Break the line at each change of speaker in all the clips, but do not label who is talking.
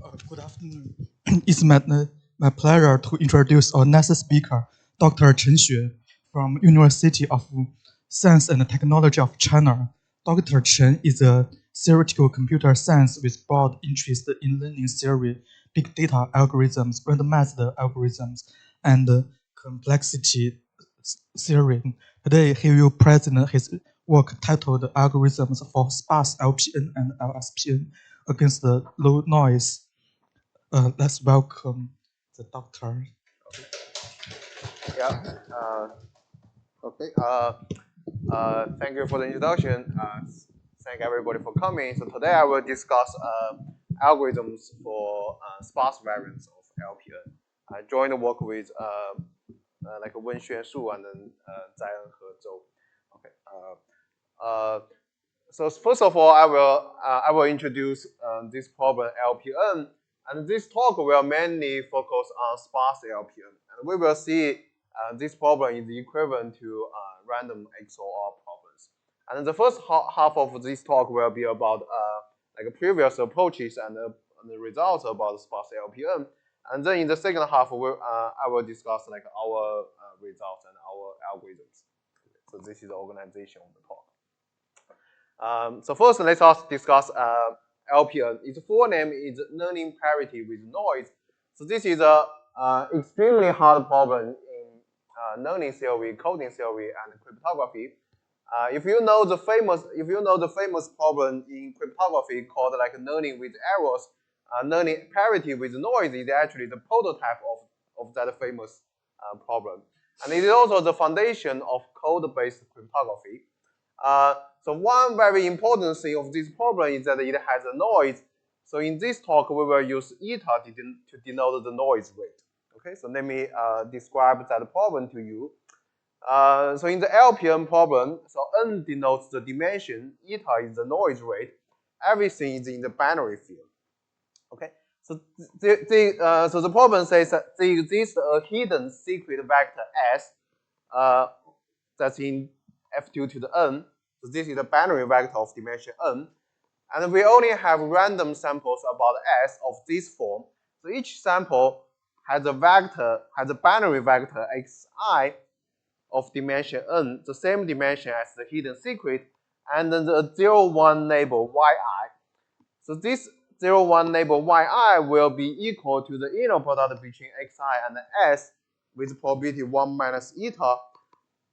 Good afternoon. It's my pleasure to introduce our next speaker, Dr. Chen from University of Science and Technology of China. Dr. Chen is a theoretical computer science with broad interest in learning theory, big data algorithms, randomized algorithms, and complexity theory. Today, he will present his work titled Algorithms for Sparse LPN and LSPN against the low noise. Let's welcome the doctor.
Yeah. Okay. Thank you for the introduction. Thank everybody for coming. So today I will discuss algorithms for sparse variants of LPN. I joined the work with like Wenxuan Shu and then Zaiyan He Zhou. Okay. So first of all, I will introduce this problem LPN, and this talk will mainly focus on sparse LPN, and we will see this problem is equivalent to random XOR problems. And the first half of this talk will be about like previous approaches and the results about sparse LPN, and then in the second half, I will discuss like our results and our algorithms. So this is the organization of the talk. So first, let us discuss LPN. Its full name is learning parity with noise. So this is a extremely hard problem in learning theory, coding theory, and cryptography. If you know the famous problem in cryptography called like learning with errors, learning parity with noise is actually the prototype of that famous problem, and it is also the foundation of code-based cryptography. So one very important thing of this problem is that it has a noise. So in this talk, we will use eta to denote the noise rate. Okay, so let me describe that problem to you. So in the LPN problem, so n denotes the dimension, eta is the noise rate, everything is in the binary field. Okay, so the problem says that there exists a hidden secret vector S that's in F2 to the n. So this is a binary vector of dimension n. And we only have random samples about S of this form. So each sample has a binary vector xi of dimension n, the same dimension as the hidden secret, and then the 0, 1 label yi. So this 0, 1 label yi will be equal to the inner product between xi and s with probability 1 minus eta.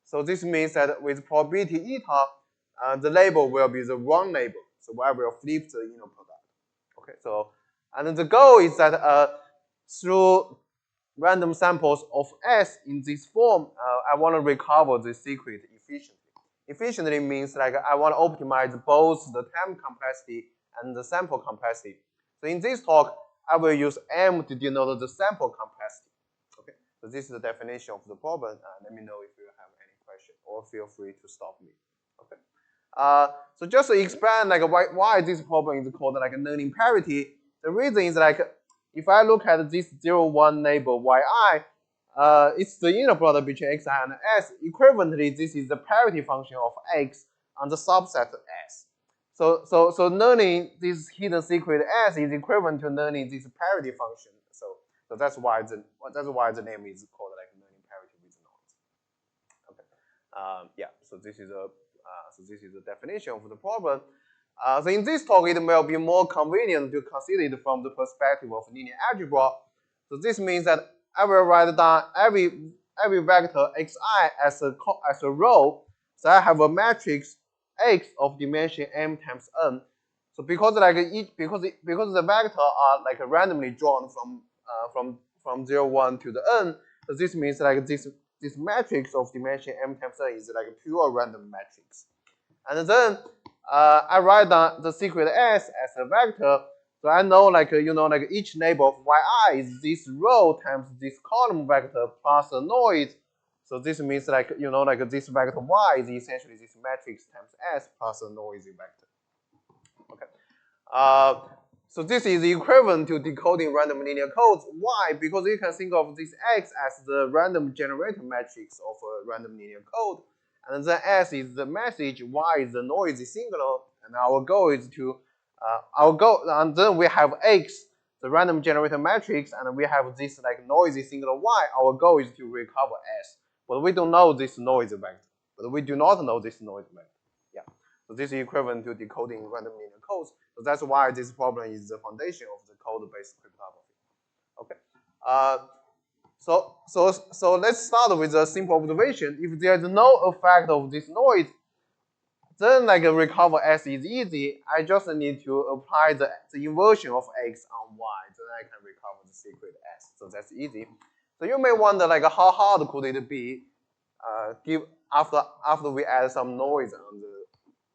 So this means that with probability eta, the label will be the wrong label. So I will flip the inner product. Okay, so and then the goal is that through random samples of S in this form, I want to recover the secret efficiently. Efficiently means like I want to optimize both the time complexity and the sample complexity. So in this talk, I will use M to denote the sample complexity. Okay, so this is the definition of the problem. Let me know if you have any question, or feel free to stop me. Okay. So just to explain like why this problem is called like learning parity, the reason is like if I look at this 0, 1 label yi, it's the inner product between xi and s. Equivalently, this is the parity function of x on the subset s. So learning this hidden secret s is equivalent to learning this parity function. So that's why the name is called like learning parity with noise. Okay. Yeah. So this is the definition of the problem. So in this talk, it will be more convenient to consider it from the perspective of linear algebra. So this means that I will write down every vector xi as a row. So I have a matrix x of dimension m times n. So because the vector are like randomly drawn from 0, 1 to the n, so this means like this matrix of dimension m times n is like a pure random matrix. And then I write down the secret S as a vector. So I know like each neighbor of yi is this row times this column vector plus a noise. So this means like this vector y is essentially this matrix times S plus a noisy vector. Okay. So this is equivalent to decoding random linear codes. Why? Because you can think of this X as the random generator matrix of a random linear code. And then S is the message, Y is the noisy signal, and our goal is to and then we have X. the random generator matrix, and we have this like noisy singular y. Our goal is to recover S, but we don't know this noise vector. But we do not know this noise vector. Yeah. So this is equivalent to decoding random linear codes. So that's why this problem is the foundation of the code-based cryptography. Okay. So let's start with a simple observation. If there is no effect of this noise, then like recover S is easy. I just need to apply the inversion of X on Y. Then I can recover the secret S. So that's easy. So you may wonder like how hard could it be give after we add some noise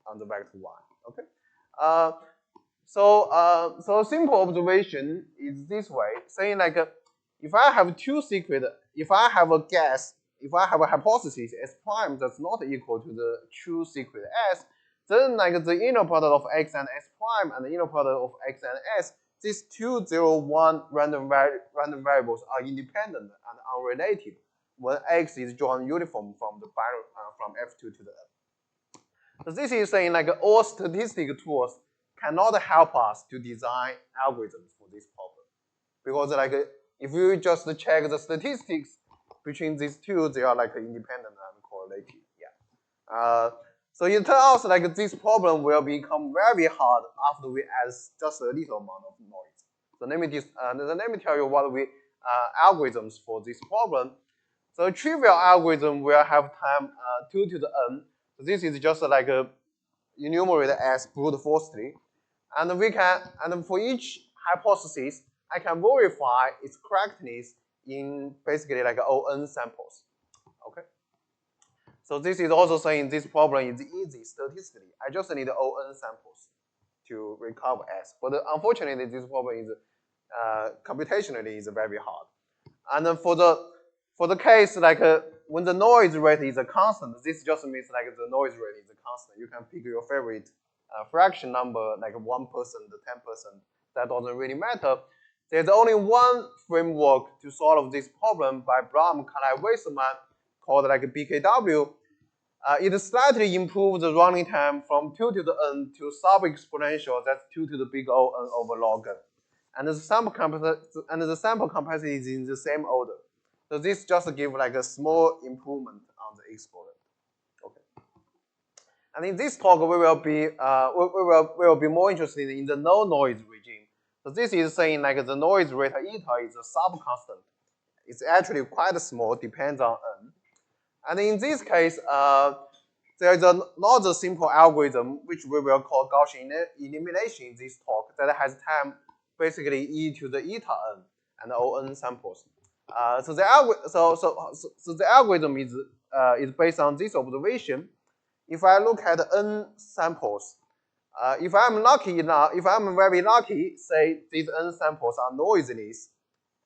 on the vector Y. Okay. So simple observation is this way, saying like if I have two secret, if I have a guess, if I have a hypothesis S prime that's not equal to the true secret S, then like the inner product of X and S prime and the inner product of X and S, these 2, 0, 1 random variables are independent and unrelated when X is drawn uniform from the from F2 to the N. So this is saying like all statistical tools cannot help us to design algorithms for this problem. Because like if you just check the statistics between these two, they are like independent and correlated. Yeah. So it turns out like this problem will become very hard after we add just a little amount of noise. So let me tell you what we algorithms for this problem. So a trivial algorithm will have time 2 to the n. So this is just like a enumerated as brute forcely. And we can, and for each hypothesis, I can verify its correctness in basically like ON samples. Okay. So this is also saying this problem is easy statistically. I just need ON samples to recover S. But unfortunately, this problem is computationally is very hard. And then for the case like when the noise rate is a constant, this just means like the noise rate is a constant. You can pick your favorite fraction number, like 1%, 10%. That doesn't really matter. There's only one framework to solve this problem by Blum, Kalai, Weisselman, called like BKW. It slightly improves the running time from 2 to the n to sub-exponential, that's 2 to the big O n over log n. And the sample capacity is in the same order. So this just gives like a small improvement on the exponent. Okay. And in this talk, we will be more interested in the no noise regime. So this is saying like the noise rate eta is a sub-constant. It's actually quite small, depends on n. And in this case, there is another simple algorithm which we will call Gaussian elimination in this talk that has time basically e to the eta n and on samples. So the algorithm is based on this observation. If I look at n samples, if I'm very lucky, say these n samples are noiseless,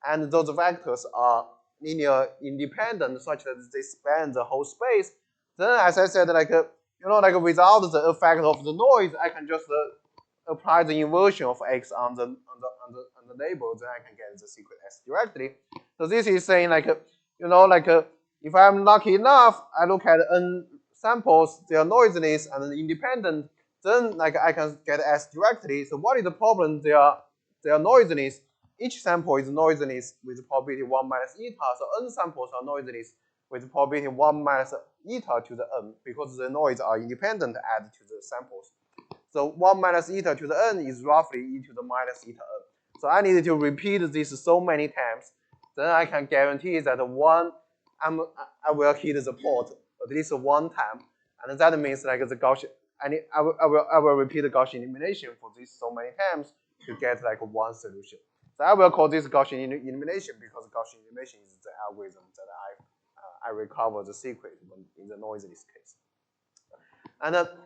and those vectors are linear independent such that they span the whole space, then as I said, like like without the effect of the noise, I can just apply the inversion of X on the label, then I can get the secret S directly. So this is saying like if I'm lucky enough, I look at n samples, they are noiseless and independent, then like I can get S directly. So what is the problem? They are noiseless. Each sample is noiseless with probability 1 minus eta. So n samples are noiseless with probability 1 minus eta to the n because the noise are independent added to the samples. So 1 minus eta to the n is roughly e to the minus eta n. So I need to repeat this so many times. Then I can guarantee that I will hit the port at least one time. And that means like the Gaussian, I will repeat the Gaussian elimination for this so many times to get like one solution. So I will call this Gaussian elimination because Gaussian elimination is the algorithm that I recover the secret in the noiseless case. And after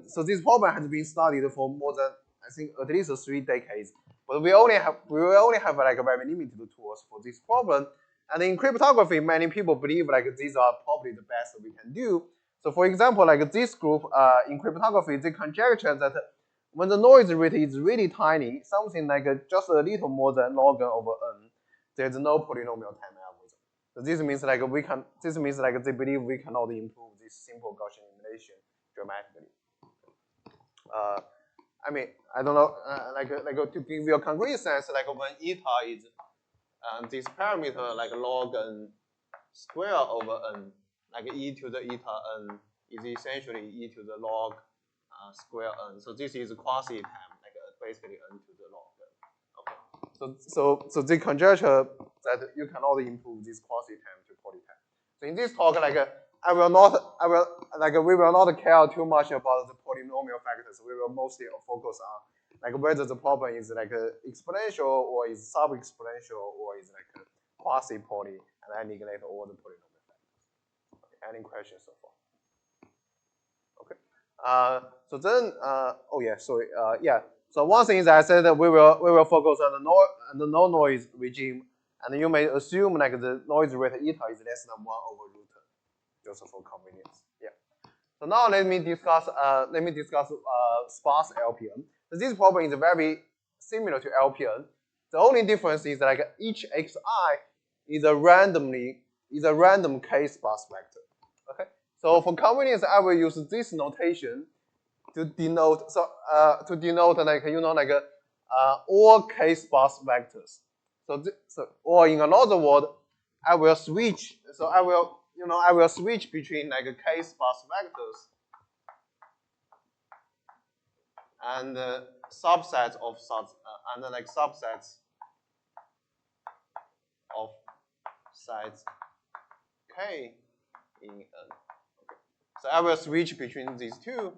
so this problem has been studied for more than I think at least 3 decades. But we only have like very limited tools for this problem. And in cryptography, many people believe like these are probably the best we can do. So for example, like this group in cryptography, they conjecture that when the noise rate is really tiny, something like just a little more than log n over n, there's no polynomial time algorithm. So this means like they believe we cannot improve this simple Gaussian elimination dramatically. I mean, I don't know, to give you a concrete sense, like when eta is this parameter like log n square over n, like e to the eta n is essentially e to the log square n. So this is quasi time, like basically n to the log n. Okay. So the conjecture that you cannot improve this quasi time to poly time. So in this talk, we will not care too much about the polynomial factors. We will mostly focus on like whether the problem is like exponential or is sub-exponential or is like quasi-poly, and I neglect all the polynomial factors. Okay. Any questions so far? Okay. So then, oh yeah, sorry. Yeah. So one thing is I said that we will focus on the no noise regime, and you may assume like the noise rate eta is less than 1 over root, just for convenience. Yeah. So now let me discuss sparse LPN. So this problem is very similar to LPN. The only difference is like each xi is a random k-sparse vector. Okay. So for convenience, I will use this notation to denote all k-sparse vectors. Or in another word, I will switch. So I will switch between like k-sparse vectors and subsets of subsets of sets k in n. Okay. So I will switch between these two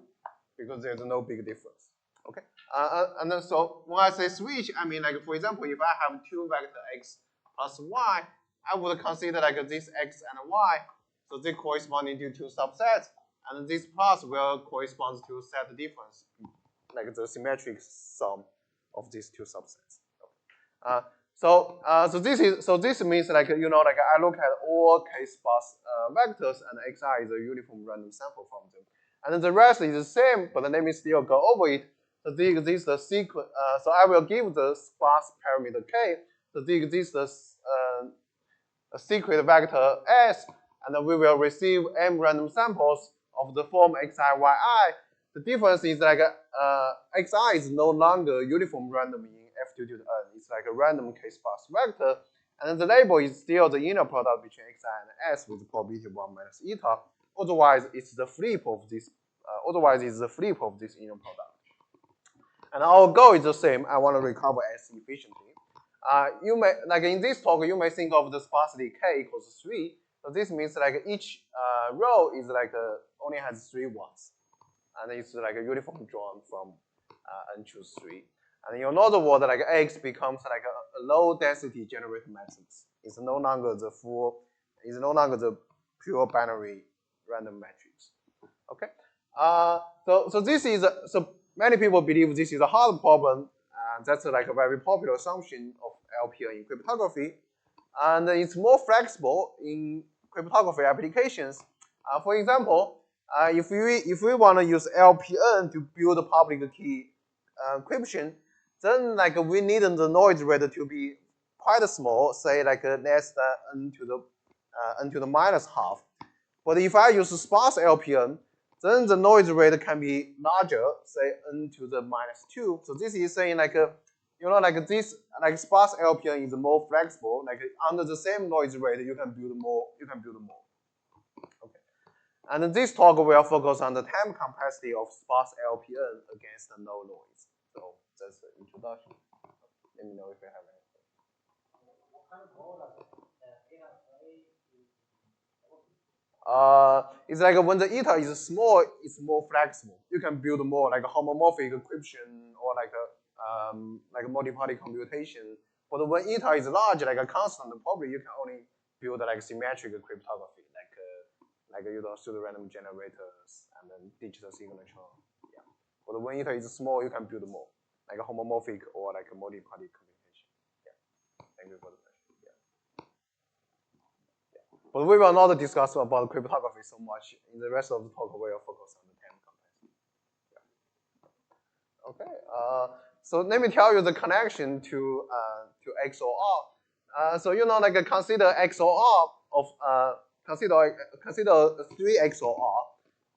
because there's no big difference. Okay. And then so when I say switch, I mean like for example, if I have two vector x plus y, I would consider like this x and y, so they corresponding to two subsets, and this plus will correspond to set difference, like the symmetric sum of these two subsets. So this means like I look at all k-sparse vectors and xi is a uniform random sample from them, and then the rest is the same, but let me still go over it. So this is the sequence. So I will give the sparse parameter k. So this is the a secret vector S, and then we will receive m random samples of the form xi, yi. The difference is like xi is no longer uniform random in f2 to the n. It's like a random k-sparse vector, and then the label is still the inner product between xi and s with probability 1 minus eta. Otherwise, it's the flip of this. Inner product. And our goal is the same. I want to recover S efficiently. You may like in this talk, you may think of the sparsity k equals 3. So this means like each row is like only has 3 ones, and it's like a uniform drawn from n choose 3. And in another word, like X becomes like a low density generator matrix. It's no longer the pure binary random matrix. Okay. So many people believe this is a hard problem. That's like a very popular assumption of LPN in cryptography, and it's more flexible in cryptography applications. For example, if we want to use LPN to build a public key encryption, then like we need the noise rate to be quite small, say like less than n to the minus half. But if I use sparse LPN, then the noise rate can be larger, say n to the minus 2. So this is saying like sparse LPN is more flexible. Like under the same noise rate, you can build more. Okay. And this talk will focus on the time complexity of sparse LPN against the no noise. So that's the introduction. Let me know if you have any. It's like when the eta is small, it's more flexible. You can build more like a homomorphic encryption or like a multi-party computation. But when eta is large, like a constant, probably you can only build like symmetric cryptography, like pseudo-random generators and then digital signature. Yeah. But when eta is small, you can build more, like a homomorphic or like a multi-party computation. Yeah. Thank you for the question. But we will not discuss about cryptography so much. In the rest of the talk, we will focus on the time complexity. Yeah. Okay. So let me tell you the connection to XOR. So consider XOR of consider 3 XOR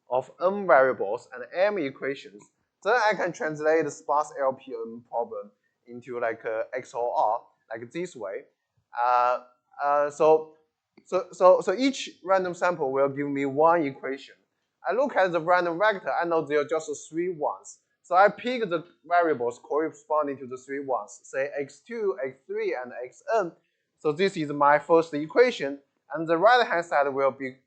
of n variables and m equations. Then I can translate the sparse LPN problem into like XOR, like this way. So each random sample will give me one equation. I look at the random vector, I know there are just 3 ones. So I pick the variables corresponding to the 3 ones, say x2, x3, and xn. So this is my first equation, and the right-hand side will be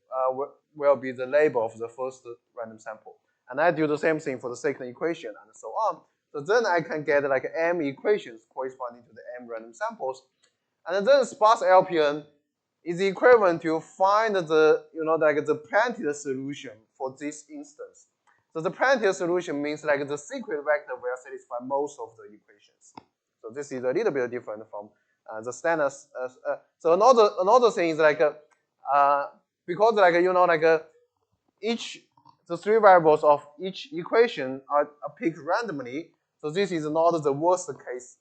the label of the first random sample. And I do the same thing for the second equation, and so on. So then I can get like m equations corresponding to the m random samples. And then sparse LPN is equivalent to find the the Prandtl solution for this instance. So the Prandtl solution means like the secret vector will satisfy most of the equations. So this is a little bit different from the standard. So another thing is like because like the 3 variables of each equation are picked randomly. So this is not the worst case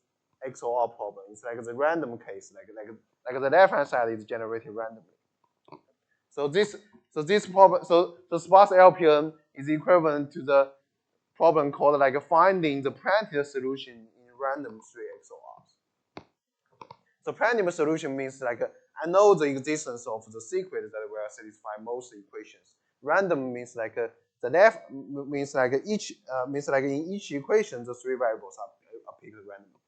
XOR problem. It's like the random case, like the left-hand side is generated randomly. So this problem, so the sparse LPN is equivalent to the problem called like finding the Prandtl solution in random 3 XORs. So Prandtl solution means like I know the existence of the secret that will satisfy most equations. Random means like the left means like in each equation the 3 variables are picked randomly.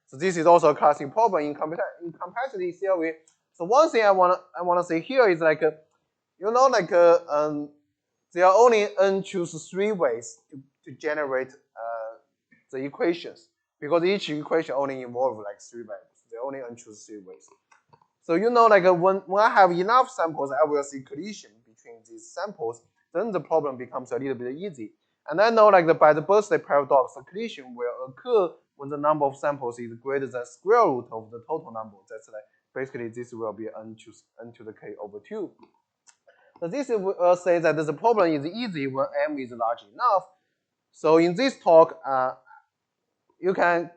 So this is also a classic problem in complexity theory. So one thing I wanna say here is like there are only n choose 3 ways to generate the equations because each equation only involves like 3 variables. They only n choose 3 ways. So like when I have enough samples, I will see collision between these samples. Then the problem becomes a little bit easy. And I know like by the birthday paradox, the collision will occur when the number of samples is greater than square root of the total number. That's like basically this will be n to the k over 2. So this will say that the problem is easy when m is large enough. So in this talk, you can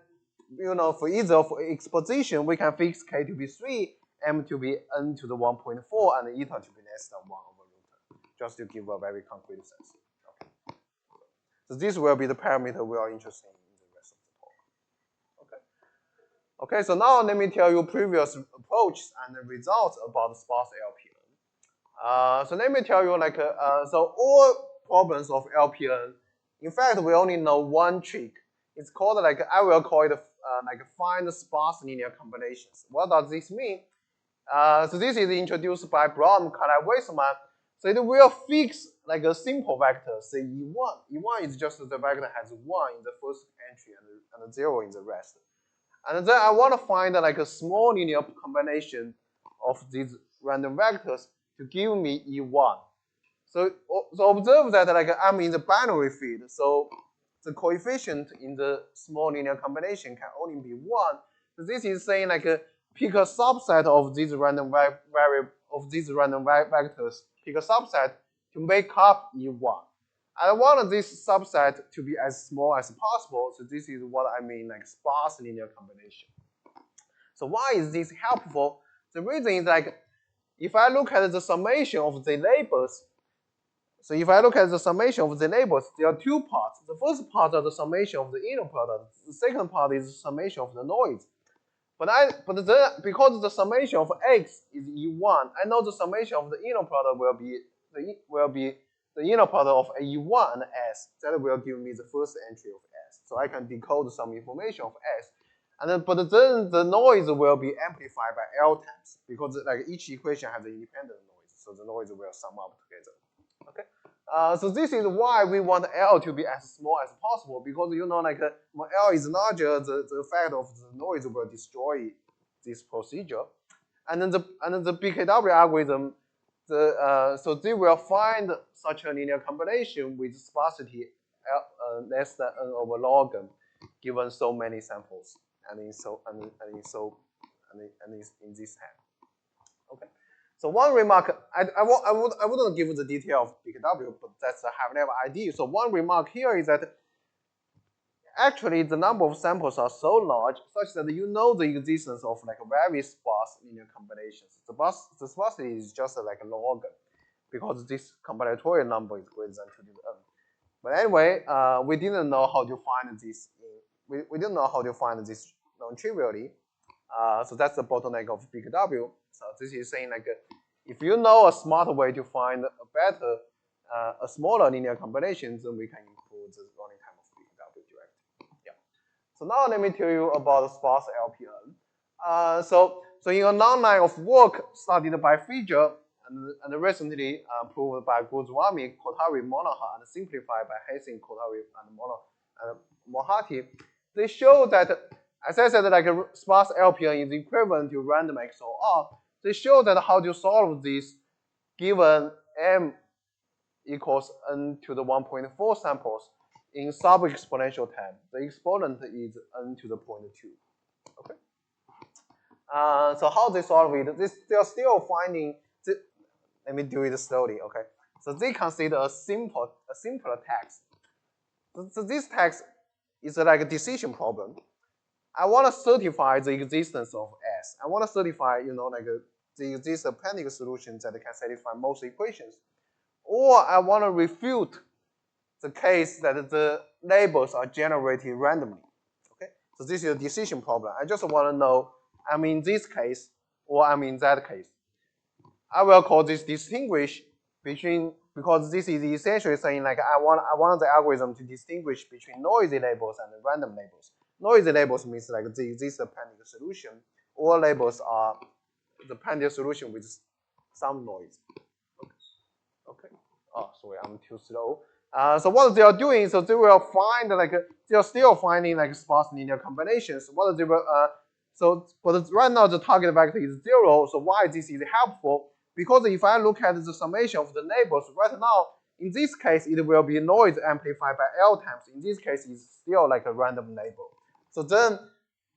for ease of exposition, we can fix k to be 3, m to be n to the 1.4, and eta to be less than 1 over root, just to give a very concrete sense. Okay. So this will be the parameter we are interested in the rest of the talk. Okay. Okay, so now let me tell you previous approaches and the results about the sparse LPN. So let me tell you like so all problems of LPN, in fact, we only know one trick. It's called like I will call it like find sparse linear combinations. What does this mean? So this is introduced by Braun, Weissman. So it will fix like a simple vector, say E1. E1 is just the vector has 1 in the first entry and 0 in the rest. And then I want to find like a small linear combination of these random vectors to give me E1. So observe that like I'm in the binary field. So the coefficient in the small linear combination can only be 1. So this is saying like pick a subset of these random vectors, pick a subset to make up E1. I want this subset to be as small as possible. So this is what I mean like sparse linear combination. So why is this helpful? The reason is like if I look at the summation of the labels, so if I look at the summation of the labels, there are 2 parts. The first part is the summation of the inner product. The second part is the summation of the noise. But then because the summation of x is E1, I know the summation of the inner product will be the inner product of E1 and S. That will give me the first entry of S. So I can decode some information of S. But then the noise will be amplified by L times because like each equation has an independent noise. So the noise will sum up together. Okay. So this is why we want L to be as small as possible because like when L is larger, the effect of the noise will destroy this procedure. And then the BKW algorithm, so they will find such a linear combination with sparsity less than n over log n, given so many samples and in this hand. Okay. So one remark, I wouldn't give the detail of BKW, but that's a high-level idea. So one remark here is that actually the number of samples are so large such that the existence of like very sparse linear combinations. The sparsity is just like a log n because this combinatorial number is greater than 2 to the n. But anyway, we didn't know how to find this. We didn't know how to find this non-trivially. So that's the bottleneck of big W. So this is saying like, if you know a smart way to find a better, a smaller linear combination, then we can improve the running time of big W directly. Yeah. So now let me tell you about sparse LPN. So in a long line of work studied by Fischer and recently proved by Goswami, Kothari, Monoha, and simplified by Hastings, Kothari, and Mohati, they show that, as I said, like a sparse LPN is equivalent to random XOR. They show that how to solve this given m equals n to the 1.4 samples in sub-exponential time. The exponent is n to the 0.2. Okay. So how they solve it? They are still finding. Let me do it slowly. Okay. So they consider a simpler text. So this text is like a decision problem. I want to certify the existence of S. I want to certify, the existence of panic solutions that can satisfy most equations. Or I want to refute the case that the labels are generated randomly. Okay, so this is a decision problem. I just want to know I'm in this case or I'm in that case. I will call this distinguish between, because this is essentially saying like I want the algorithm to distinguish between noisy labels and random labels. Noisy labels means like this is a panic solution. All labels are the panic solution with some noise. Okay. Oh, sorry, I'm too slow. So what they are doing, so they will find like they are still finding like sparse linear combinations. What they will but right now the target vector is 0. So why this is helpful? Because if I look at the summation of the neighbors right now, in this case it will be noise amplified by L times. In this case, it's still like a random label. So then,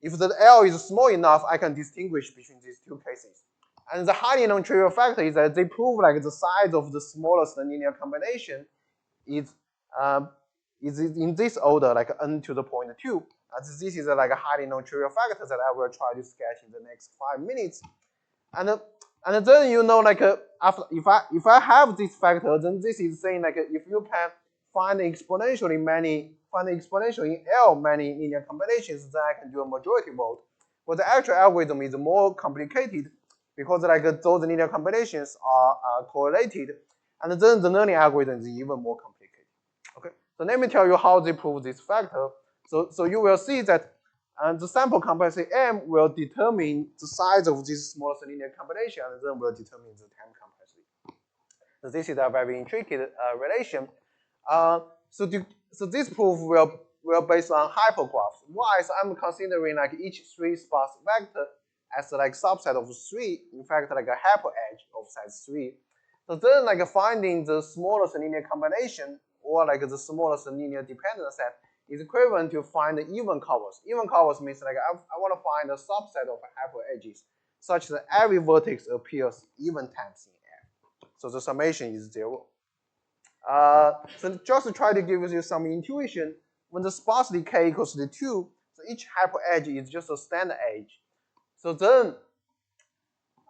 if the L is small enough, I can distinguish between these two cases. And the highly non-trivial factor is that they prove like the size of the smallest linear combination is in this order, like n to the 0.2. This is like a highly non-trivial factor that I will try to sketch in the next 5 minutes. And then like after if I have this factor, then this is saying like if you can find exponentially in L many linear combinations, then I can do a majority vote. But the actual algorithm is more complicated because like those linear combinations are correlated, and then the learning algorithm is even more complicated. Okay, so let me tell you how they prove this factor. So you will see that the sample complexity M will determine the size of this smallest linear combination, and then will determine the time complexity. So this is a very intricate relation. So this proof will based on hypergraphs. Why? So I'm considering like each 3 sparse vector as like subset of 3, in fact like a hyper edge of size 3. So then like finding the smallest linear combination or like the smallest linear dependent set is equivalent to find the even covers. Even covers means like I want to find a subset of hyper edges such that every vertex appears even times in F. So the summation is 0. So just to try to give you some intuition, when the sparsity k equals to 2, so each hyper edge is just a standard edge. So then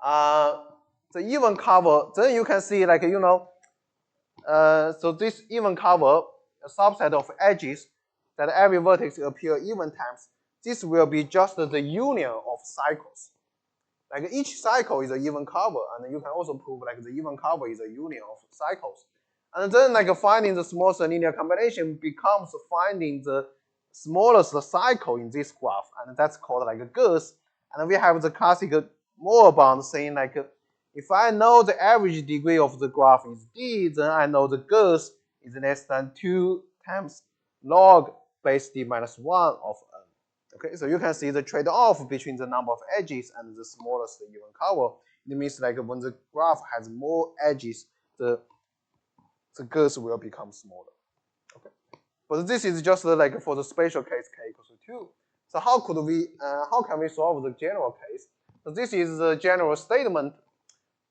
the even cover, then you can see like so this even cover a subset of edges that every vertex appear even times. This will be just the union of cycles. Like each cycle is an even cover, and you can also prove like the even cover is a union of cycles. And then like finding the smallest linear combination becomes finding the smallest cycle in this graph, and that's called like a girth. And we have the classic Moore bound saying like if I know the average degree of the graph is d, then I know the girth is less than 2 times log base d minus 1 of n. Okay, so you can see the trade-off between the number of edges and the smallest even cover. It means like when the graph has more edges, the girth will become smaller. Okay, but this is just like for the spatial case k equals to 2. So how can we solve the general case? So this is the general statement.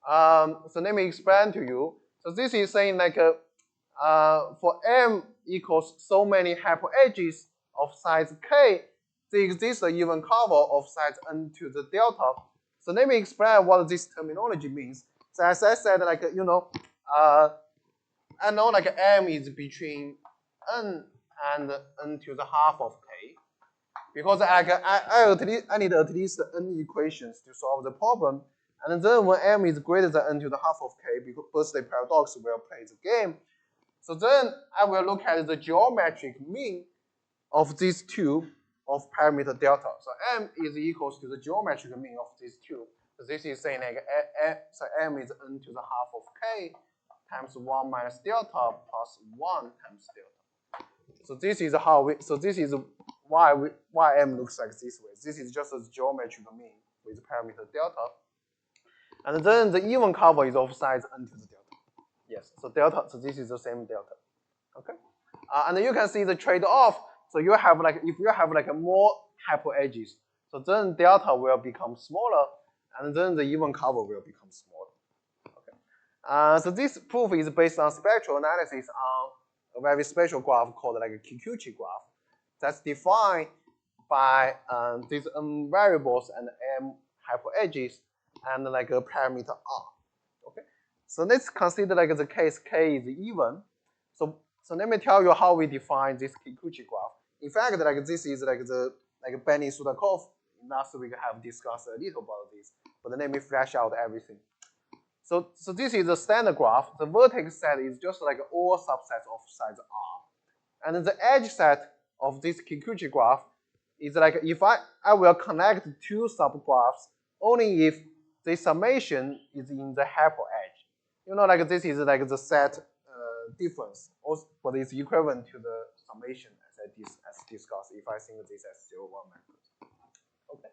So let me explain to you. So this is saying like for m equals so many hyper edges of size k, there exists an even cover of size n to the delta. So let me explain what this terminology means. So as I said, like I know like m is between n and n to the half of k, because I need at least n equations to solve the problem. And then when m is greater than n to the half of k, because birthday paradox will play the game. So then I will look at the geometric mean of these two of parameter delta. So m is equals to the geometric mean of these two. So this is saying like so m is n to the half of k times 1 minus delta plus 1 times delta. So this is how we. So this is why m looks like this way. This is just a geometric mean with parameter delta. And then the even cover is of size n to the delta. Yes. So delta. So this is the same delta. Okay. And you can see the trade-off. So you have like if you have like a more hyper edges, so then delta will become smaller, and then the even cover will become smaller. Okay. So this proof is based on spectral analysis on a very special graph called like a Kikuchi graph that's defined by these m variables and m hyper edges and like a parameter r. Okay. So let's consider like the case k is even. So let me tell you how we define this Kikuchi graph. In fact, like this is like the Benny Sudakov last week have discussed a little about this, but let me flash out everything. So this is the standard graph. The vertex set is just like all subsets of size r, and the edge set of this Kikuchi graph is like if I will connect two subgraphs only if the summation is in the hyper edge. You know, like this is like the set difference, but it's equivalent to the summation as discussed if I think this as 0, 1 method. Okay.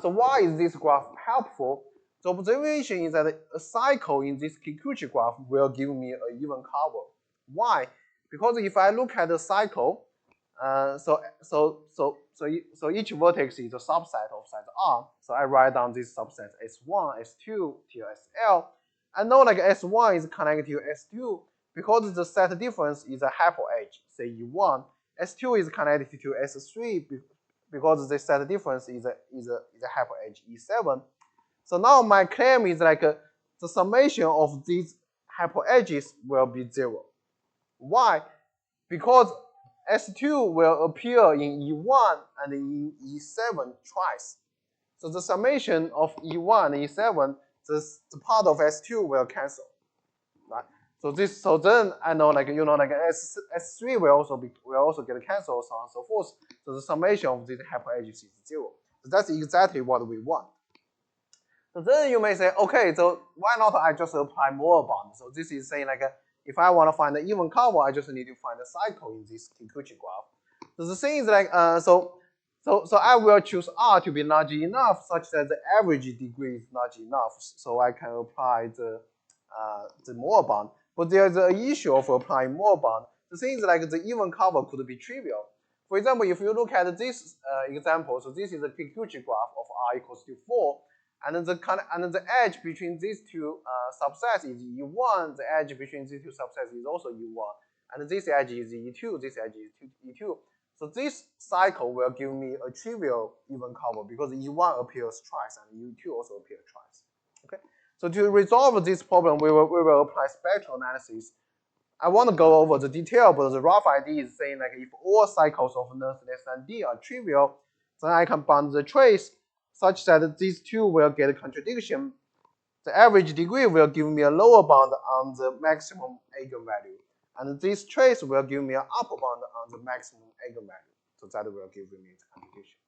So why is this graph helpful? The observation is that a cycle in this Kikuchi graph will give me an even cover. Why? Because if I look at the cycle, so each vertex is a subset of size R. So I write down this subset S1, S2 till SL. I know like S1 is connected to S2 because the set difference is a hyper edge, say E1. S2 is connected to S3 because the set difference is a hyper edge E7. So now my claim is like the summation of these hyper edges will be 0. Why? Because S2 will appear in E1 and in E7 twice. So the summation of E1 and E7, the part of S2 will cancel. Right? So then I know like S3 will also get cancelled, so on and so forth. So the summation of these hyper edges is 0. So that's exactly what we want. So then you may say, okay, so why not I just apply Moore bound? So this is saying like if I want to find the even cover, I just need to find a cycle in this Kikuchi graph. So the thing is like so I will choose R to be large enough such that the average degree is large enough, so I can apply the Moore bound. But there's an issue of applying Moore bound. The thing is like the even cover could be trivial. For example, if you look at this example, so this is a Kikuchi graph of R equals to 4. And the edge between these two subsets is E1. The edge between these two subsets is also E1. And this edge is E2. This edge is E2. So this cycle will give me a trivial even cover because E1 appears twice and E2 also appears twice. Okay. So to resolve this problem, we will apply spectral analysis. I want to go over the detail, but the rough idea is saying like if all cycles of length less than d are trivial, then I can bound the trace such that these two will get a contradiction. The average degree will give me a lower bound on the maximum eigenvalue, and this trace will give me an upper bound on the maximum eigenvalue. So that will give me the contradiction.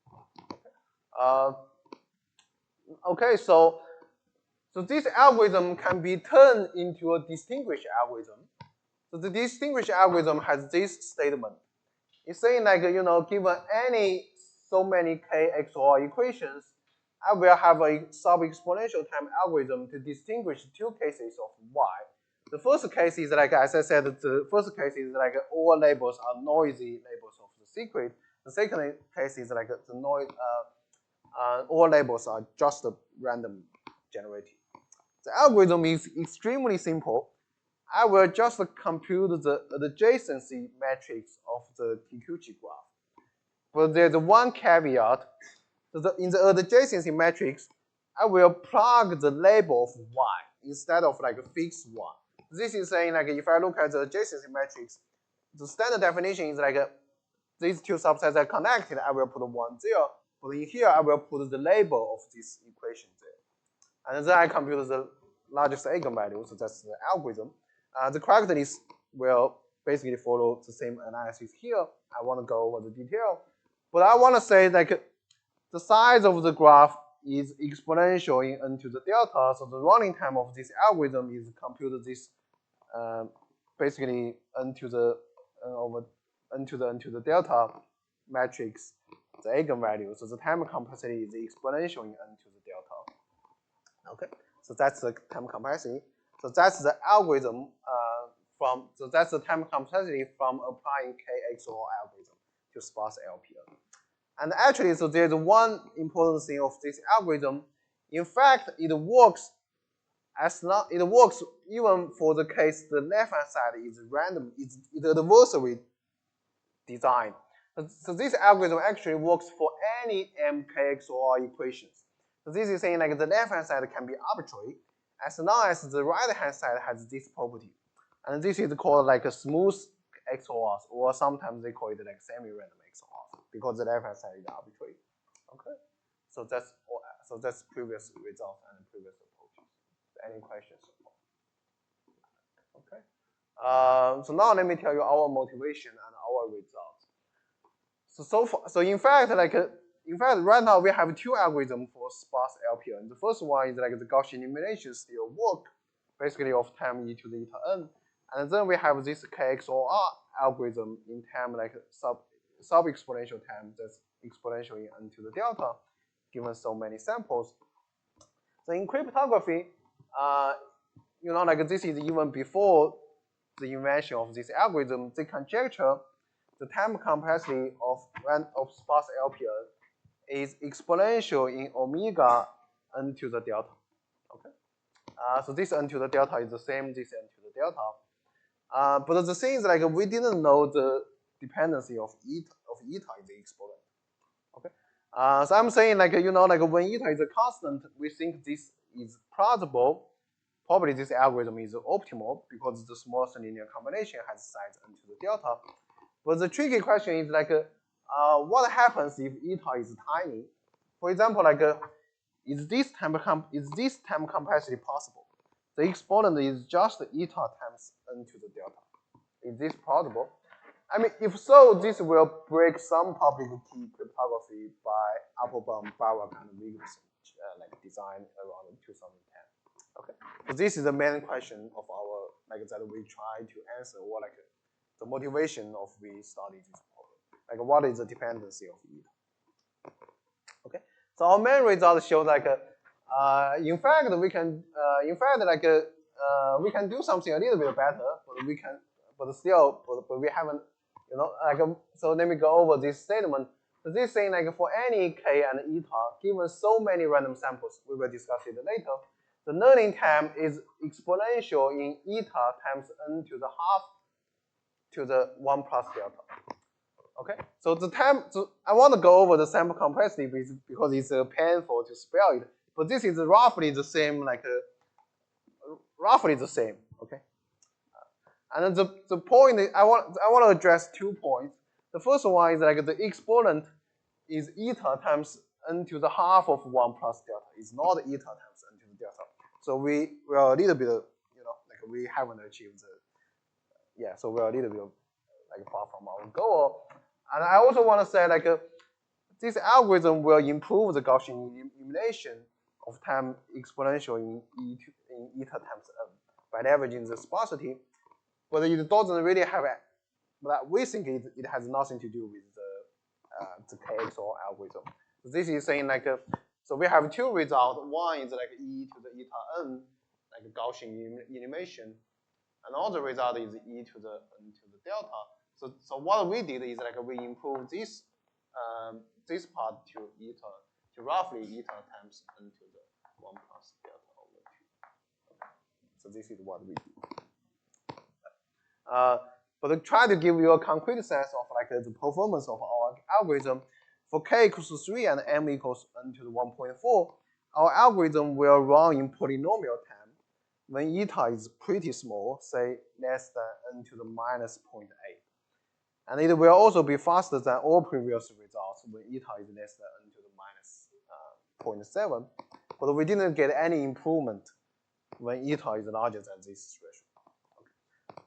Okay, so this algorithm can be turned into a distinguished algorithm. So the distinguished algorithm has this statement. It's saying like, given so many k XOR equations, I will have a sub-exponential time algorithm to distinguish two cases of y. The first case is like, as I said, the first case is like all labels are noisy labels of the secret. The second case is like the noise, all labels are just random generated. The algorithm is extremely simple. I will just compute the adjacency matrix of the Kikuchi graph. But there's one caveat. In the adjacency matrix, I will plug the label of y instead of like a fixed one. This is saying like if I look at the adjacency matrix, the standard definition is like these two subsets are connected. I will put 1, 0. But in here, I will put the label of this equation there. And then I compute the largest eigenvalue. So that's the algorithm. The correctness will basically follow the same analysis here. I want to go over the detail. But I want to say like the size of the graph is exponential in n to the delta. So the running time of this algorithm is compute this basically n to the over n to the delta matrix, the eigenvalue. So the time complexity is exponential in n to the delta. Okay, so that's the time complexity. So that's the algorithm so that's the time complexity from applying KXOR algorithm to sparse LPN. And actually, so there's one important thing of this algorithm. In fact, it works it works even for the case the left-hand side is random, it's adversary design. So this algorithm actually works for any MKXOR equations. So this is saying like the left-hand side can be arbitrary as long as the right-hand side has this property. And this is called like a smooth XORs, or sometimes they call it like semi-random XORs because the left-hand side is arbitrary. Okay, so that's previous results and previous approaches. Any questions? Okay. So now let me tell you our motivation and our results. So in fact, right now we have two algorithms for sparse LPN. The first one is like the Gaussian elimination still work, basically of time e to the eta n, and then we have this KXOR algorithm in time like sub exponential time that's exponential in n to the delta, given so many samples. So in cryptography, like this is even before the invention of this algorithm. They conjecture the time complexity of sparse LPN is exponential in omega n to the delta. Okay, so this n to the delta is the same this n to the delta. But the thing is like we didn't know the dependency of eta is the exponent. Okay, so I'm saying like when eta is a constant, we think this is plausible. Probably this algorithm is optimal because the smallest linear combination has size n to the delta. But the tricky question is like, what happens if eta is tiny? For example, like, is this time complexity possible? The exponent is just eta times n to the delta. Is this plausible? I mean, if so, this will break some public key cryptography by Applebaum, Barak, and Wigginson design around 2010. Okay, so this is the main question of our that we try to answer, or the motivation of we study this problem. What is the dependency of eta? Okay, so our main result shows in fact we can we can do something a little bit better, but we haven't, so let me go over this statement. So this thing for any k and eta, given so many random samples, we will discuss it later. The learning time is exponential in eta times n to the half to the 1 plus delta. Okay, so the time, I want to go over the sample complexity because it's painful to spell it, but this is roughly the same, roughly the same. Okay, and then the point I want to address 2 points. The first one is the exponent is eta times n to the half of 1 plus delta. It's not eta times n to the delta. So we are a little bit, we haven't achieved so we're a little bit far from our goal. And I also want to say this algorithm will improve the Gaussian elimination of time exponential in eta times n by leveraging the sparsity, but it doesn't really have but we think it has nothing to do with the KXOR algorithm. So this is saying so we have 2 results. One is e to the eta n, Gaussian elimination, and another result is e to the n to the delta. So what we did is we improved this this part to roughly eta times n to the 1 plus delta over 2. Okay. So this is what we did. But to try to give you a concrete sense of the performance of our algorithm, for k equals 3 and m equals n to the 1.4, our algorithm will run in polynomial time when eta is pretty small, say less than n to the minus 0.8. And it will also be faster than all previous results when eta is less than n to the minus 0.7. But we didn't get any improvement when eta is larger than this threshold. Okay.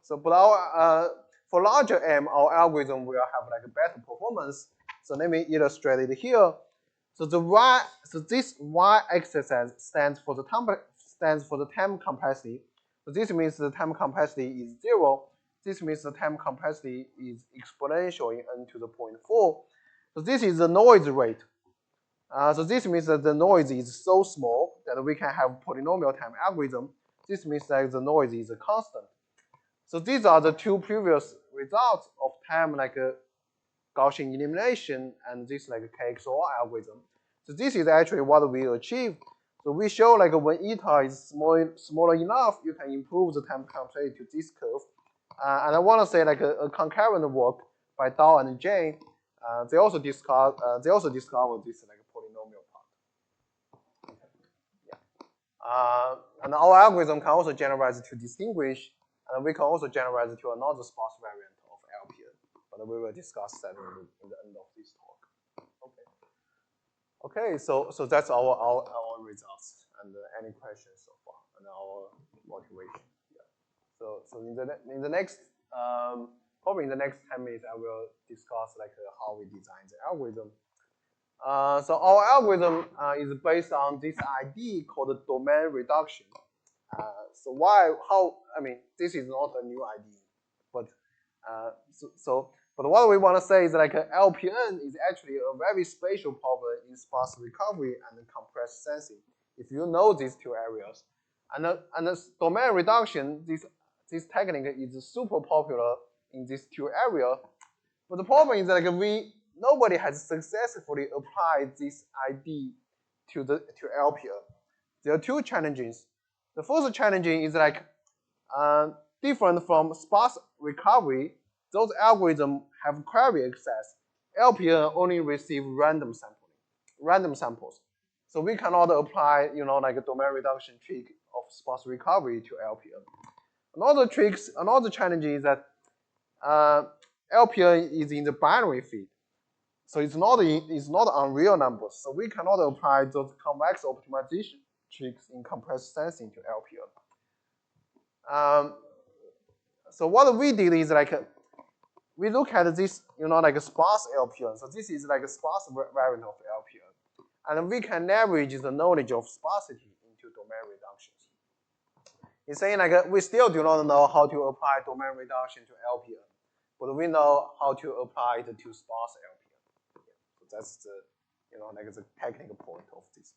So, but for larger m, our algorithm will have like a better performance. So let me illustrate it here. So this y-axis stands for the time complexity. So this means the time complexity is 0. This means the time complexity is exponential in n to the 0.4. So this is the noise rate. So this means that the noise is so small that we can have polynomial time algorithm. This means that the noise is a constant. So these are the two previous results of time like a Gaussian elimination and this like a KXOR algorithm. So this is actually what we achieved. So we show like when eta is smaller enough, you can improve the time complexity to this curve. And I want to say like a concurrent work by Dao and Chen. They also discovered this like polynomial part. Yeah. And our algorithm can also generalize to distinguish, and we can also generalize to another sparse variant of LPN. But we will discuss that in the end of this talk. Okay. So that's our results and any questions so far and our motivation. So in the next probably in the next 10 minutes I will discuss like how we design the algorithm. So our algorithm is based on this idea called domain reduction. So this is not a new idea, but but what we want to say is like LPN is actually a very special problem in sparse recovery and compressed sensing. If you know these two areas, and the domain reduction, this technique is super popular in these two areas. But the problem is that like nobody has successfully applied this idea to LPN. There are two challenges. The first challenge is like different from sparse recovery. Those algorithms have query access. LPN only receive random samples. So we cannot apply, like a domain reduction trick of sparse recovery to LPN. Another challenge is that LPN is in the binary feed, so it's not on real numbers. So we cannot apply those convex optimization tricks in compressed sensing to LPN. So what we did is like we look at this, like a sparse LPN. So this is like a sparse variant of LPN, and we can leverage the knowledge of sparsity into domain reductions. It's saying like we still do not know how to apply domain reduction to LPN, but we know how to apply it to sparse LPN. So that's the, like the technical point of this.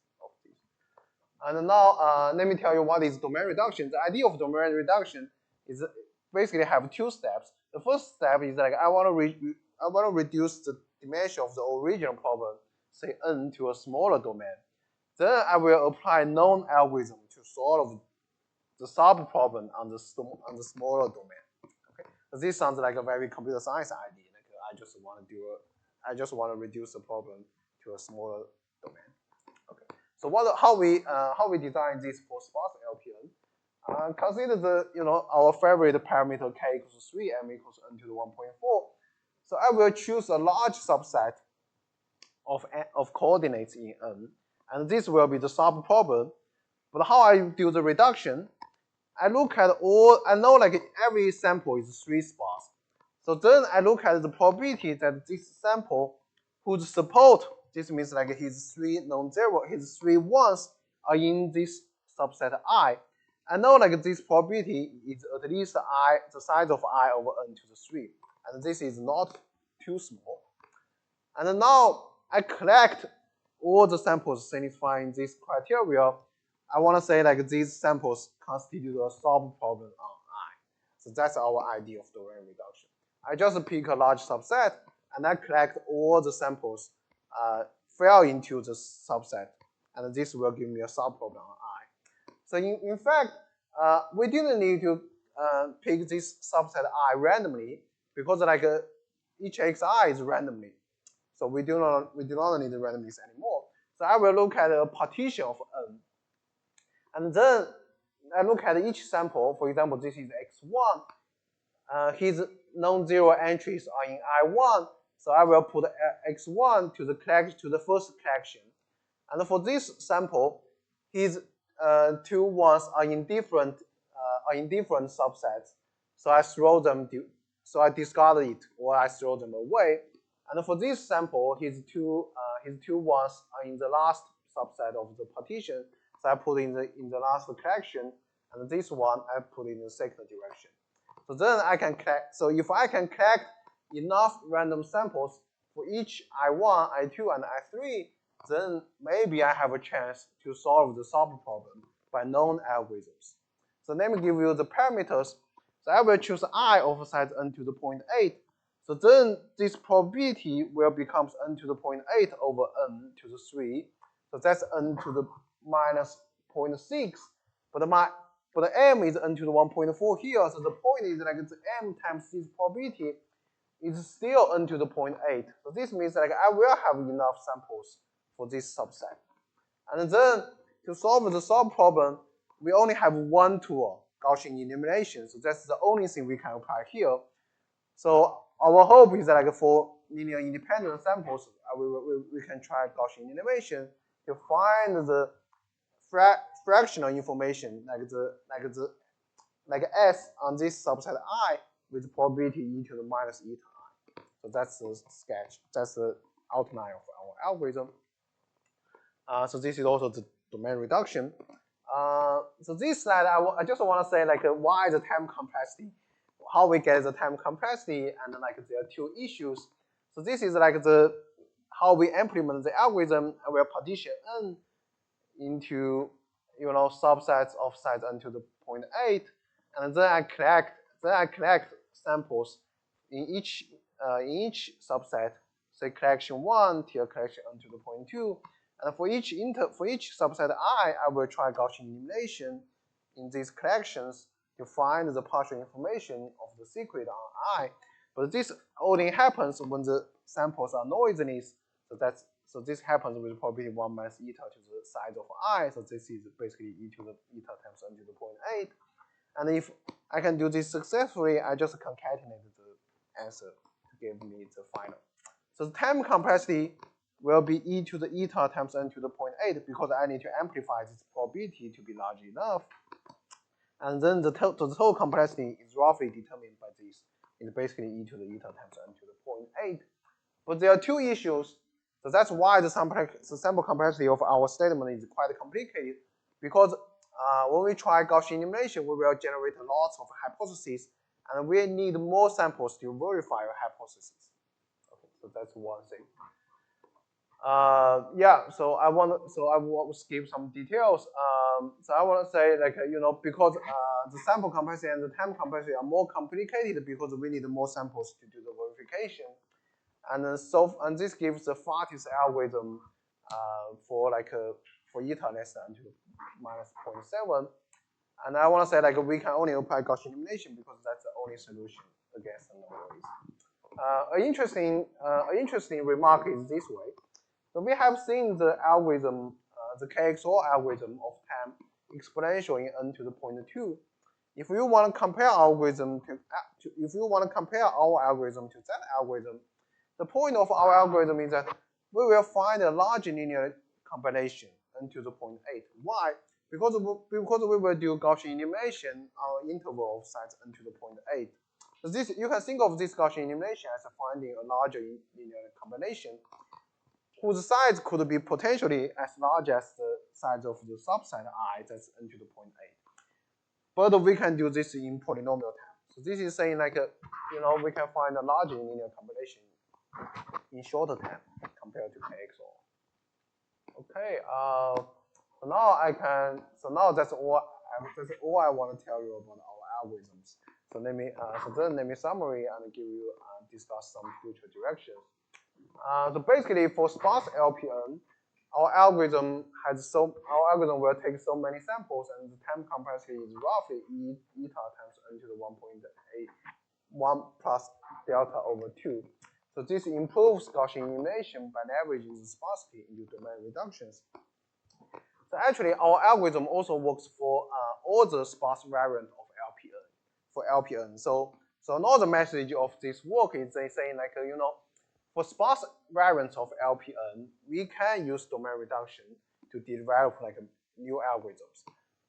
And now let me tell you what is domain reduction. The idea of domain reduction is basically have two steps. The first step is like I want to reduce the dimension of the original problem, say n, to a smaller domain. Then I will apply known algorithm to solve the sub-problem on the smaller domain. Okay, so this sounds like a very computer science idea. Like I just want to reduce the problem to a smaller domain. Okay, so how we design this for sparse LPN? Consider our favorite parameter k equals 3, m equals n to the 1.4. So I will choose a large subset of coordinates in n, and this will be the sub-problem. But how I do the reduction? I look at I know like every sample is 3 sparse. So then I look at the probability that this sample whose support, this means like his 3 non-zero, his 3 ones are in this subset I. I know like this probability is at least the size of I over n to the 3. And this is not too small. And now I collect all the samples satisfying this criteria. I want to say like these samples constitute a solved problem on I. So that's our idea of domain reduction. I just pick a large subset and I collect all the samples fell into the subset, and this will give me a subproblem on I. So in fact, we didn't need to pick this subset I randomly because like each xi is randomly. So we do not need the randomness anymore. So I will look at a partition of n. And then I look at each sample. For example, this is x1. his non-zero entries are in I1, so I will put x1 to the first collection. And for this sample, his two ones are in different subsets. So I throw them. So I discard it or I throw them away. And for this sample, his two ones are in the last subset of the partition. So I put in the last collection, and this one I put in the second direction. So then I can collect. So if I can collect enough random samples for each I1, I2, and I3, then maybe I have a chance to solve the solved problem by known algorithms. So let me give you the parameters. So I will choose I of size n to the 0.8. So then this probability will become n to the 0.8 over n to the 3. So that's n to the minus 0.6. But the m is n to the 1.4 here. So the point is like the m times this probability is still n to the 0.8. So this means like I will have enough samples for this subset. And then to solve the solved problem, we only have one tool, Gaussian elimination. So that's the only thing we can apply here. So our hope is that like for linear independent samples, we can try Gaussian elimination to find the fractional information like S on this subset I with probability e to the minus eta I. So that's the sketch. That's the outline of our algorithm. So this is also the domain reduction. So this slide, I just want to say like why the time complexity, how we get the time complexity, and like there are two issues. So this is like how we implement the algorithm. We will partition n into subsets of size n to the 0.8, and then I collect samples in each subset, say collection 1 till collection n to the 0.2. And for each subset I will try Gaussian elimination in these collections to find the partial information of the secret on I. But this only happens when the samples are noiseless. So this happens with probability 1 minus eta to the size of I. So this is basically e to the eta times n to the 0.8. And if I can do this successfully, I just concatenate the answer to give me the final. So the time complexity will be e to the eta times n to the 0.8 because I need to amplify this probability to be large enough. And then the total complexity is roughly determined by this. It's basically e to the eta times n to the 0.8. But there are two issues. So that's why the sample complexity of our statement is quite complicated, because when we try Gaussian elimination, we will generate lots of hypotheses, and we need more samples to verify our hypothesis. Okay, so that's one thing. Yeah, so I want to skip some details. So I want to say like because the sample complexity and the time complexity are more complicated because we need more samples to do the verification. And this gives the fastest algorithm for eta less than to minus 0.7. And I want to say like we can only apply Gaussian elimination because that's the only solution against the noise. An interesting remark is this way. So we have seen the algorithm, the KXOR algorithm of time exponential in n to the 0.2. If you want to compare our algorithm to that algorithm, the point of our algorithm is that we will find a large linear combination n to the 0.8. Why? Because we will do Gaussian elimination on an interval of size n to the 0.8. So this, you can think of this Gaussian elimination as finding a larger linear combination whose size could be potentially as large as the size of the subset I, that's n to the 0.8. But we can do this in polynomial time. So this is saying like, we can find a larger linear combination in shorter time compared to KXOR. Okay, so now that's all I want to tell you about our algorithms. So let me summary and give you discuss some future directions. So basically, for sparse LPN, our algorithm will take so many samples, and the time complexity is roughly eta times n to the 1 plus delta over 2. So this improves Gaussian elimination by leveraging the sparsity into domain reductions. So actually, our algorithm also works for all the sparse variant of LPN. For LPN, so So another message of this work is they say like, for sparse variants of LPN, we can use domain reduction to develop like new algorithms.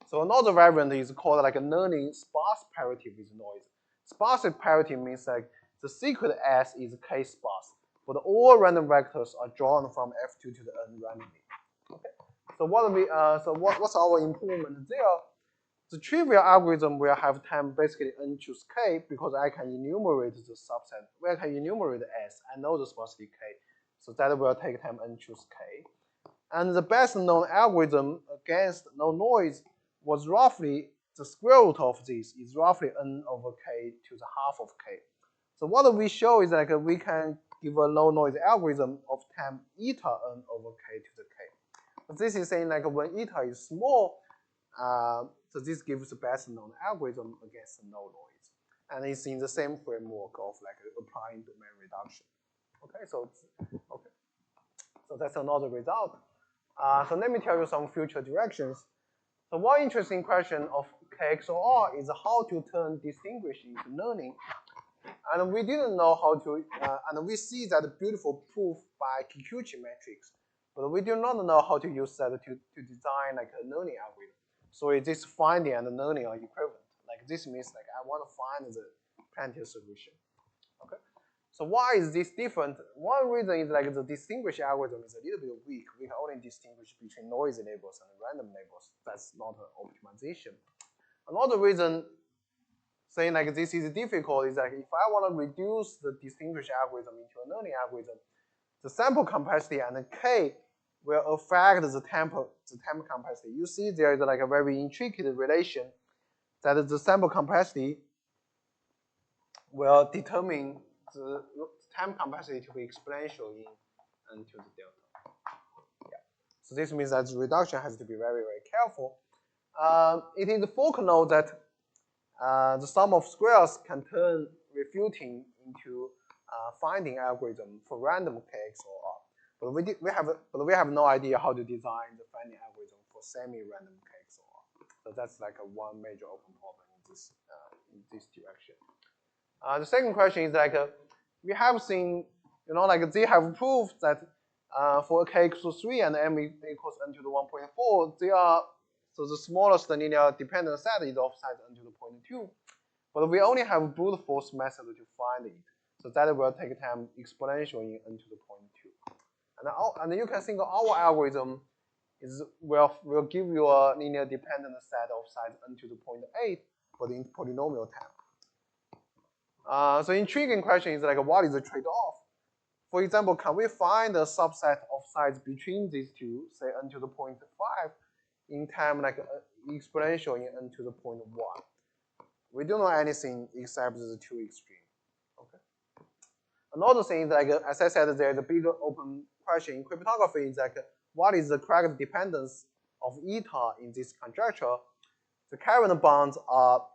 So another variant is called like a learning sparse parity with noise. Sparse parity means like the secret S is k-sparse, but all random vectors are drawn from F2 to the N randomly. Okay. So what's our improvement there? The trivial algorithm will have time basically n choose k because I can enumerate the subset. Where I can enumerate S, I know the specific k. So that will take time n choose k. And the best known algorithm against no noise was roughly the square root of this is roughly n over k to the half of k. So what we show is like we can give a low noise algorithm of time eta n over k to the k. But this is saying like when eta is small, so this gives the best known algorithm against no noise. And it's in the same framework of like applying domain reduction. Okay, so that's another result. So let me tell you some future directions. So one interesting question of KXOR is how to turn distinguish into learning. And we didn't know how to, and we see that beautiful proof by Kikuchi matrix, but we do not know how to use that to design like a learning algorithm. So this finding and learning are equivalent. Like this means like I want to find the Plantier solution. Okay. So why is this different? One reason is like the distinguish algorithm is a little bit weak. We can only distinguish between noisy labels and random labels. That's not an optimization. Another reason saying like this is difficult is like if I want to reduce the distinguish algorithm into a learning algorithm, the sample complexity and the k will affect the temp complexity. You see there is like a very intricate relation that the sample complexity will determine the time complexity to be exponential in and to the delta. Yeah. So this means that the reduction has to be very, very careful. It is foreknown that the sum of squares can turn refuting into finding algorithm for random KXOR. But we have no idea how to design the finding algorithm for semi-random KXOR. So that's like one major open problem in this direction. The second question is like we have seen, like they have proved that for k equals 3 and m equals n to the 1.4, they are, so the smallest linear dependent set is of size n to the 0.2. But we only have brute force method to find it. So that will take time exponential in n to the 0.2. And you can think our algorithm will give you a linear dependent set of size n to the 0.8, but in polynomial time. So intriguing question is like, what is the trade-off? For example, can we find a subset of size between these two, say n to the 0.5, in time like exponential in n to the 0.1? We don't know anything except the two extremes. Okay. Another thing is like, as I said, there's a big open question in cryptography is like, what is the correct dependence of eta in this conjecture? The current bounds are,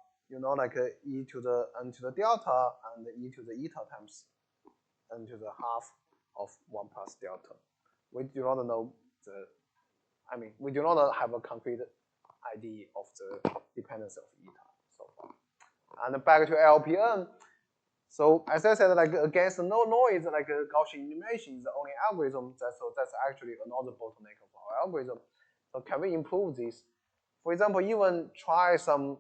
like e to the n to the delta and e to the eta times n to the half of 1 plus delta. We do not know we do not have a concrete idea of the dependence of eta so far. And back to LPN. So as I said, like against no noise, like Gaussian elimination is the only algorithm. So that's actually another bottleneck of our algorithm. So can we improve this? For example, even try some,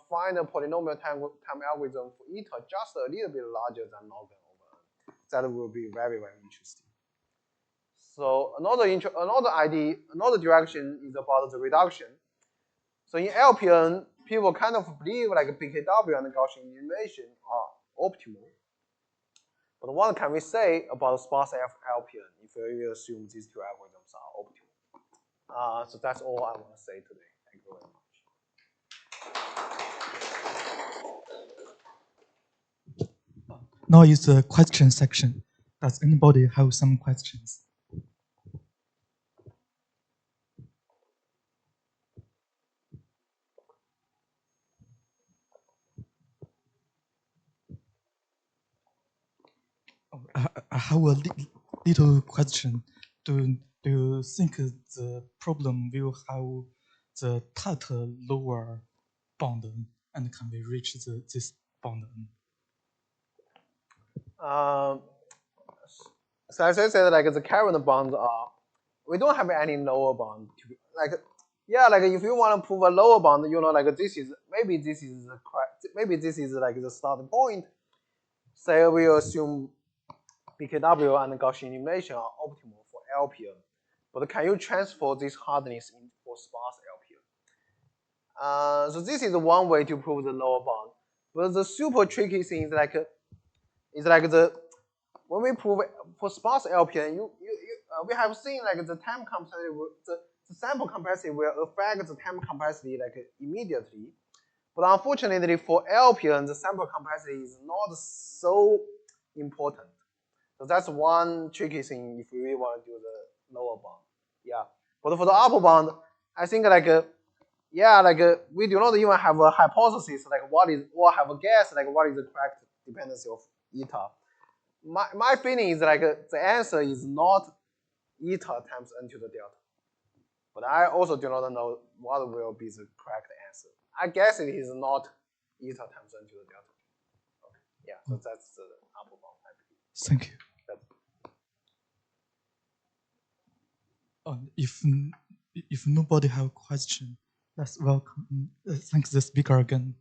find a polynomial time algorithm for eta just a little bit larger than log n over n. That will be very, very interesting. So another direction is about the reduction. So in LPN, people kind of believe like BKW and Gaussian elimination are optimal. But what can we say about sparse LPN if we assume these two algorithms are optimal? So that's all I want to say today. Thank you very much.
Now is the question section. Does anybody have some questions? I have a little question. Do you think the problem will have the tight lower bound and can we reach this bound?
Um, so as I said, like the current bonds are, we don't have any lower bound. Like, yeah, like if you want to prove a lower bound, you know, like this is maybe this is the maybe this is like the starting point. Say we assume BKW and Gaussian elimination are optimal for LPN, but can you transfer this hardness in for sparse LPN? So this is one way to prove the lower bound. But the super tricky thing is like the when we prove for sparse LPN, we have seen like the time complexity, the sample complexity will affect the time complexity like immediately. But unfortunately for LPN, the sample complexity is not so important. So that's one tricky thing if we really want to do the lower bound. Yeah. But for the upper bound, I think like yeah, like we do not even have a hypothesis like what is, or have a guess like what is the correct dependency of eta. My feeling is like the answer is not eta times n to the delta. But I also do not know what will be the correct answer. I guess it is not eta times n to the delta. Okay. Yeah, so that's the upper bound.
Thank you. If nobody have question, let's welcome. Thank the speaker again.